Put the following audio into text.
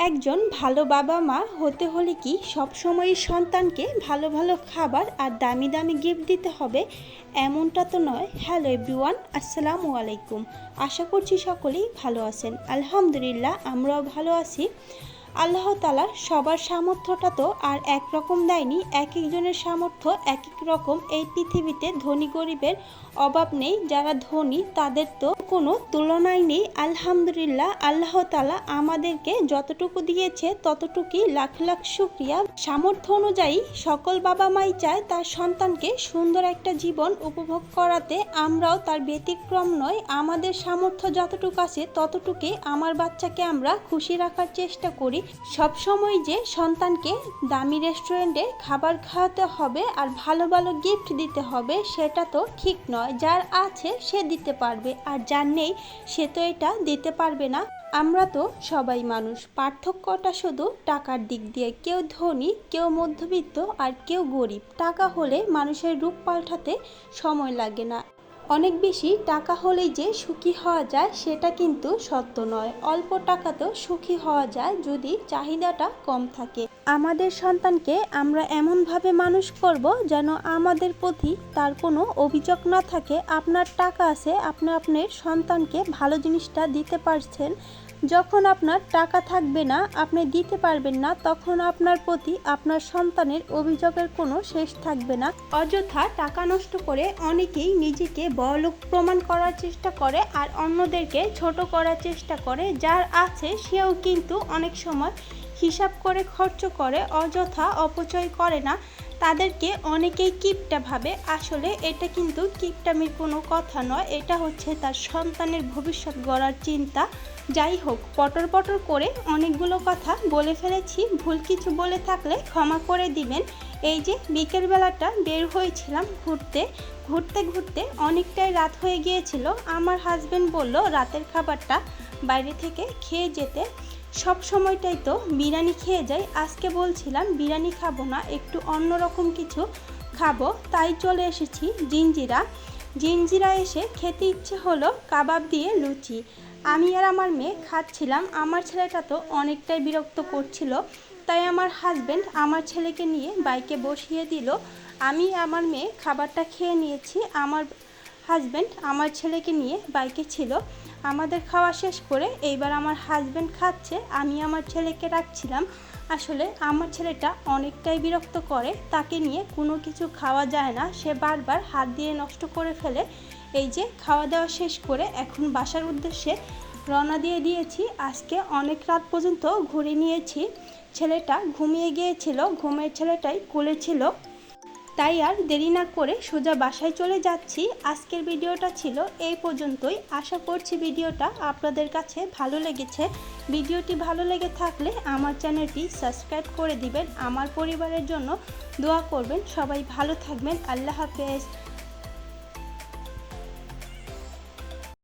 একজন ভালো বাবা মা হতে হলে কি সবসময় সন্তানকে ভালো ভালো খাবার আর দামি দামি গিফট দিতে হবে এমনটা তো নয়। হ্যালো এভরিওয়ান, আসসালামু আলাইকুম। আশা করছি সকলেই ভালো আছেন। আলহামদুলিল্লাহ, আমরাও ভালো আছি। আল্লাহ তাআলা সবার সামর্থ্যটা তো আর একরকম দেয়নি। এক একজনের সামর্থ্য এক এক রকম। এই পৃথিবীতে ধনী গরিবের অভাব নেই। যারা ধনী তাদের তো কোনো তুলনাই নেই। আলহামদুলিল্লাহ, আল্লাহ তাআলা আমাদেরকে যতটুকু দিয়েছে ততটুকুই লাখ লাখ শুকরিয়া। সামর্থ্য অনুযায়ী সকল বাবা মাই চায় তার সন্তানকে সুন্দর একটা জীবন উপভোগ করাতে। আমরাও তার ব্যতিক্রম নয়। আমাদের সামর্থ্য যতটুকু আছে ততটুকুই আমার বাচ্চাকে আমরা খুশি রাখার চেষ্টা করি। সব সময় যে সন্তানকে দামি রেস্টুরেন্টে খাবার খাওয়াতে হবে আর ভালো ভালো গিফট দিতে হবে সেটা তো ঠিক নয়। যার আছে সে দিতে পারবে, আর যার নেই সে তো এটা দিতে পারবে না। আমরা তো সবাই মানুষ, পার্থক্যটা শুধু টাকার দিক দিয়ে। কেউ ধনী, কেউ মধ্যবিত্ত, আর কেউ গরিব। টাকা হলে মানুষের রূপ পাল্টাতে সময় লাগে না। অনেক বেশি টাকা হলেই যে সুখী হওয়া যায় সেটা কিন্তু সত্য নয়। অল্প টাকাতেও সুখী হওয়া যায় যদি চাহিদাটা কম থাকে। আমাদের সন্তানকে আমরা এমনভাবে মানুষ করব যেন আমাদের প্রতি তার কোনো অভিযোগ না থাকে। আপনার টাকা আছে, আপনি আপনার সন্তানকে ভালো জিনিসটা দিতে পারছেন। যখন আপনার টাকা থাকবে না, আপনি দিতে পারবেন না, তখন আপনার প্রতি আপনার সন্তানের অভিযোগের কোনো শেষ থাকবে না। অযথা টাকা নষ্ট করে অনেকেই নিজেকে বড়লোক প্রমাণ করার চেষ্টা করে আর অন্যদেরকে ছোট করার চেষ্টা করে। যার আছে সেও কিন্তু অনেক সময় হিসাব করে খরচ করে, অযথা অপচয় করে না। তাদেরকে অনেকেই কিপটা ভাবে। আসলে এটা কিন্তু কিপটামির কোনো কথা নয়, এটা হচ্ছে তার সন্তানের ভবিষ্যৎ গড়ার চিন্তা। যাই হোক, পটর পটর করে অনেকগুলো কথা বলে ফেলেছি। ভুল কিছু বলে থাকলে ক্ষমা করে দিবেন। এই যে বিকেলবেলাটা বের হয়েছিলাম ঘুরতে ঘুরতে অনেকটাই রাত হয়ে গিয়েছিল। আমার হাজবেন্ড বলল রাতের খাবারটা বাইরে থেকে খেয়ে যেতে। সব সময়টাই তো বিরিয়ানি খেয়ে যাই। আজকে বলছিলাম বিরিয়ানি খাবো না, একটু অন্যরকম কিছু খাবো। তাই চলে এসেছি জিঞ্জিরা এসে খেতে ইচ্ছে হলো কাবাব দিয়ে লুচি। আমি আর আমার মেয়ে খাচ্ছিলাম। আমার ছেলেটা তো অনেকটাই বিরক্ত করছিল, তাই আমার হাজবেন্ড আমার ছেলেকে নিয়ে বাইকে বসিয়ে দিল। আমি আমার মেয়ে খাবারটা খেয়ে নিয়েছি। আমার হাজবেন্ড আমার ছেলেকে নিয়ে বাইকে ছিল। আমাদের খাওয়া শেষ করে এইবার আমার হাজবেন্ড খাচ্ছে, আমি আমার ছেলেকে রাখছিলাম। আসলে আমার ছেলেটা অনেকটাই বিরক্ত করে, তাকে নিয়ে কোনো কিছু খাওয়া যায় না। সে বারবার হাত দিয়ে নষ্ট করে ফেলে। এই যে খাওয়া দাওয়া শেষ করে এখন বাসার উদ্দেশ্যে রওনা দিয়ে দিয়েছি। আজকে অনেক রাত পর্যন্ত ঘুরে নিয়েছি। ছেলেটা ঘুমিয়ে গিয়েছিল, ঘুমের ছেলেটাই কোলে ছিল, তাই আর দেরি না করে সোজা বাসায় চলে যাচ্ছি। আজকের ভিডিওটা ছিল এই পর্যন্তই। আশা করছি ভিডিওটা আপনাদের কাছে ভালো লেগেছে। ভিডিওটি ভালো লেগে থাকলে আমার চ্যানেলটি সাবস্ক্রাইব করে দিবেন। আমার পরিবারের জন্য দোয়া করবেন। সবাই ভালো থাকবেন। আল্লাহ হাফেজ।